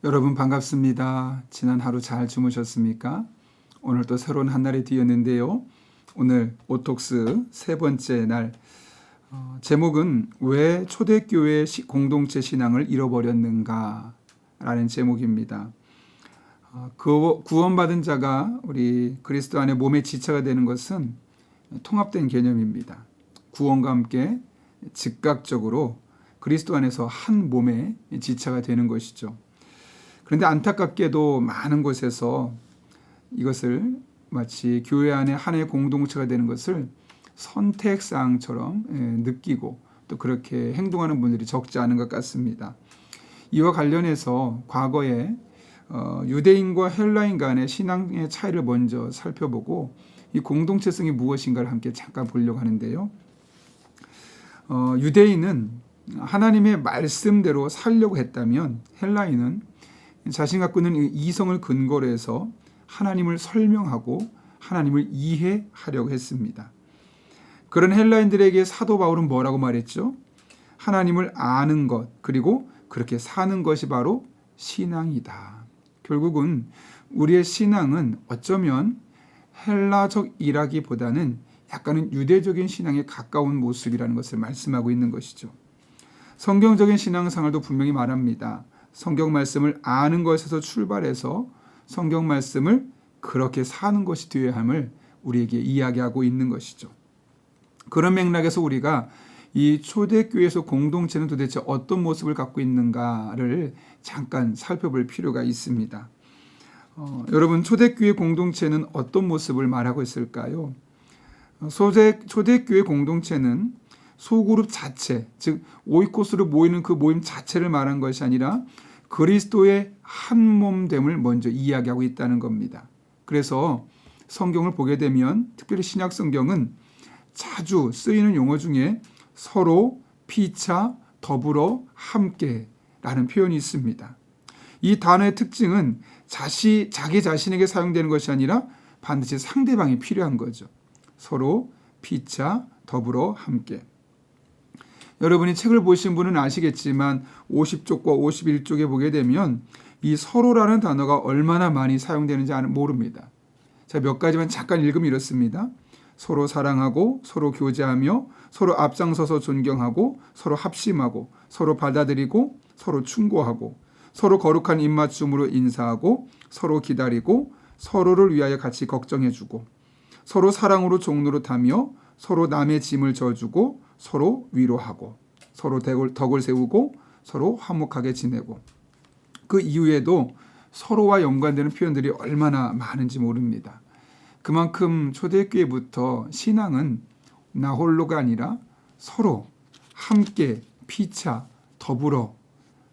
여러분 반갑습니다. 지난 하루 잘 주무셨습니까? 오늘 또 새로운 한 날이 되었는데요. 오늘 오톡스 세 번째 날 제목은 왜 초대교회 공동체 신앙을 잃어버렸는가 라는 제목입니다. 구원받은 자가 우리 그리스도 안에 몸의 지체가 되는 것은 통합된 개념입니다. 구원과 함께 즉각적으로 그리스도 안에서 한 몸의 지체가 되는 것이죠. 그런데 안타깝게도 많은 곳에서 이것을 마치 교회 안에 하나의 공동체가 되는 것을 선택사항처럼 느끼고 또 그렇게 행동하는 분들이 적지 않은 것 같습니다. 이와 관련해서 과거에 유대인과 헬라인 간의 신앙의 차이를 먼저 살펴보고 이 공동체성이 무엇인가를 함께 잠깐 보려고 하는데요. 유대인은 하나님의 말씀대로 살려고 했다면 헬라인은 자신 갖고 있는 이성을 근거로 해서 하나님을 설명하고 하나님을 이해하려고 했습니다. 그런 헬라인들에게 사도 바울은 뭐라고 말했죠? 하나님을 아는 것 그리고 그렇게 사는 것이 바로 신앙이다. 결국은 우리의 신앙은 어쩌면 헬라적이라기보다는 약간은 유대적인 신앙에 가까운 모습이라는 것을 말씀하고 있는 것이죠. 성경적인 신앙생활도 분명히 말합니다. 성경 말씀을 아는 것에서 출발해서 성경 말씀을 그렇게 사는 것이 되어야 함을 우리에게 이야기하고 있는 것이죠. 그런 맥락에서 우리가 이 초대교회에서 공동체는 도대체 어떤 모습을 갖고 있는가를 잠깐 살펴볼 필요가 있습니다. 여러분, 초대교회 공동체는 어떤 모습을 말하고 있을까요? 초대교회 공동체는 소그룹 자체, 즉 오이코스로 모이는 그 모임 자체를 말한 것이 아니라 그리스도의 한 몸됨을 먼저 이야기하고 있다는 겁니다. 그래서 성경을 보게 되면 특별히 신약 성경은 자주 쓰이는 용어 중에 서로, 피차, 더불어, 함께라는 표현이 있습니다. 이 단어의 특징은 자기 자신에게 사용되는 것이 아니라 반드시 상대방이 필요한 거죠. 서로, 피차, 더불어, 함께. 여러분이 책을 보신 분은 아시겠지만 50쪽과 51쪽에 보게 되면 이 서로라는 단어가 얼마나 많이 사용되는지 모릅니다. 자, 몇 가지만 잠깐 읽으면 이렇습니다. 서로 사랑하고 서로 교제하며 서로 앞장서서 존경하고 서로 합심하고 서로 받아들이고 서로 충고하고 서로 거룩한 입맞춤으로 인사하고 서로 기다리고 서로를 위하여 같이 걱정해주고 서로 사랑으로 종노릇하며 서로 남의 짐을 져주고 서로 위로하고 서로 덕을 세우고 서로 화목하게 지내고 그 이후에도 서로와 연관되는 표현들이 얼마나 많은지 모릅니다. 그만큼 초대교회부터 신앙은 나 홀로가 아니라 서로 함께 피차 더불어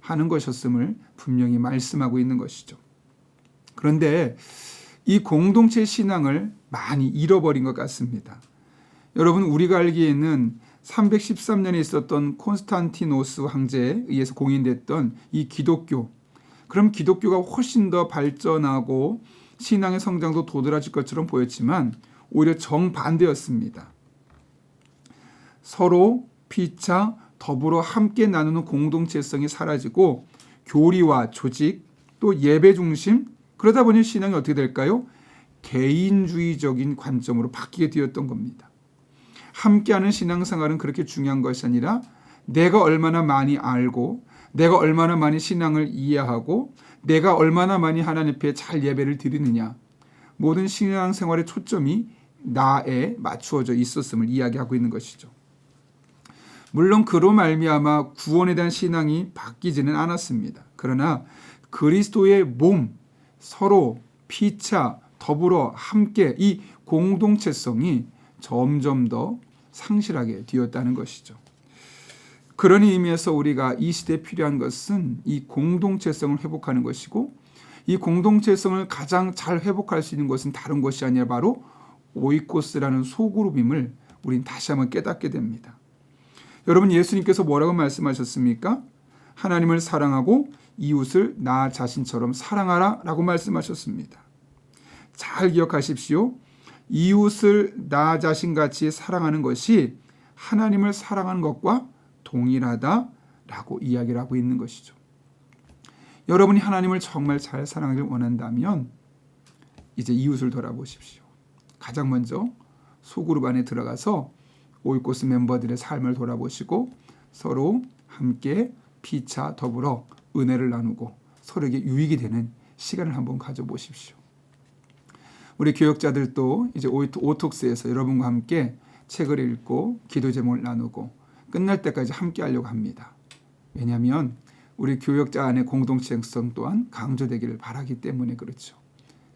하는 것이었음을 분명히 말씀하고 있는 것이죠. 그런데 이 공동체 신앙을 많이 잃어버린 것 같습니다. 여러분, 우리가 알기에는 313년에 있었던 콘스탄티노스 황제에 의해서 공인됐던 이 기독교, 그럼 기독교가 훨씬 더 발전하고 신앙의 성장도 도드라질 것처럼 보였지만 오히려 정반대였습니다. 서로 피차 더불어 함께 나누는 공동체성이 사라지고 교리와 조직 또 예배 중심, 그러다 보니 신앙이 어떻게 될까요? 개인주의적인 관점으로 바뀌게 되었던 겁니다. 함께하는 신앙생활은 그렇게 중요한 것이 아니라 내가 얼마나 많이 알고 내가 얼마나 많이 신앙을 이해하고 내가 얼마나 많이 하나님 앞에 잘 예배를 드리느냐, 모든 신앙생활의 초점이 나에 맞추어져 있었음을 이야기하고 있는 것이죠. 물론 그로 말미암아 구원에 대한 신앙이 바뀌지는 않았습니다. 그러나 그리스도의 몸, 서로 피차 더불어 함께 이 공동체성이 점점 더 상실하게 되었다는 것이죠. 그런 의미에서 우리가 이 시대에 필요한 것은 이 공동체성을 회복하는 것이고, 이 공동체성을 가장 잘 회복할 수 있는 것은 다른 것이 아니라 바로 오이코스라는 소그룹임을 우린 다시 한번 깨닫게 됩니다. 여러분, 예수님께서 뭐라고 말씀하셨습니까? 하나님을 사랑하고 이웃을 나 자신처럼 사랑하라 라고 말씀하셨습니다. 잘 기억하십시오. 이웃을 나 자신같이 사랑하는 것이 하나님을 사랑하는 것과 동일하다라고 이야기를 하고 있는 것이죠. 여러분이 하나님을 정말 잘 사랑하길 원한다면 이제 이웃을 돌아보십시오. 가장 먼저 소그룹 안에 들어가서 오이코스 멤버들의 삶을 돌아보시고 서로 함께 피차 더불어 은혜를 나누고 서로에게 유익이 되는 시간을 한번 가져보십시오. 우리 교역자들도 이제 오톡스에서 여러분과 함께 책을 읽고 기도 제목을 나누고 끝날 때까지 함께 하려고 합니다. 왜냐하면 우리 교역자 안의 공동체성 또한 강조되기를 바라기 때문에 그렇죠.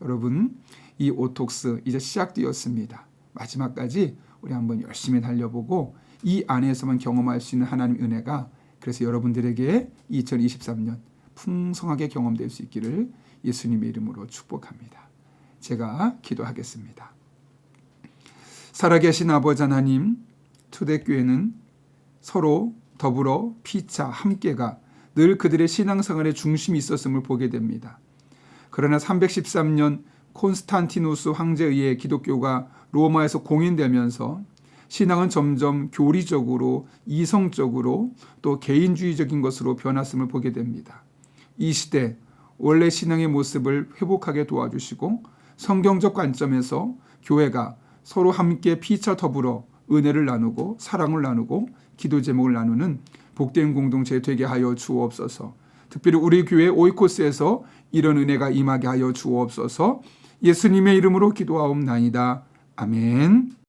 여러분, 이 오톡스 이제 시작되었습니다. 마지막까지 우리 한번 열심히 달려보고 이 안에서만 경험할 수 있는 하나님의 은혜가 그래서 여러분들에게 2023년 풍성하게 경험될 수 있기를 예수님의 이름으로 축복합니다. 제가 기도하겠습니다. 살아계신 아버지 하나님, 초대교회는 서로 더불어 피차 함께가 늘 그들의 신앙생활의 중심이 있었음을 보게 됩니다. 그러나 313년 콘스탄티누스 황제에 의해 기독교가 로마에서 공인되면서 신앙은 점점 교리적으로 이성적으로 또 개인주의적인 것으로 변했음을 보게 됩니다. 이 시대 원래 신앙의 모습을 회복하게 도와주시고 성경적 관점에서 교회가 서로 함께 피차 더불어 은혜를 나누고 사랑을 나누고 기도 제목을 나누는 복된 공동체 되게 하여 주옵소서. 특별히 우리 교회 오이코스에서 이런 은혜가 임하게 하여 주옵소서. 예수님의 이름으로 기도하옵나이다. 아멘.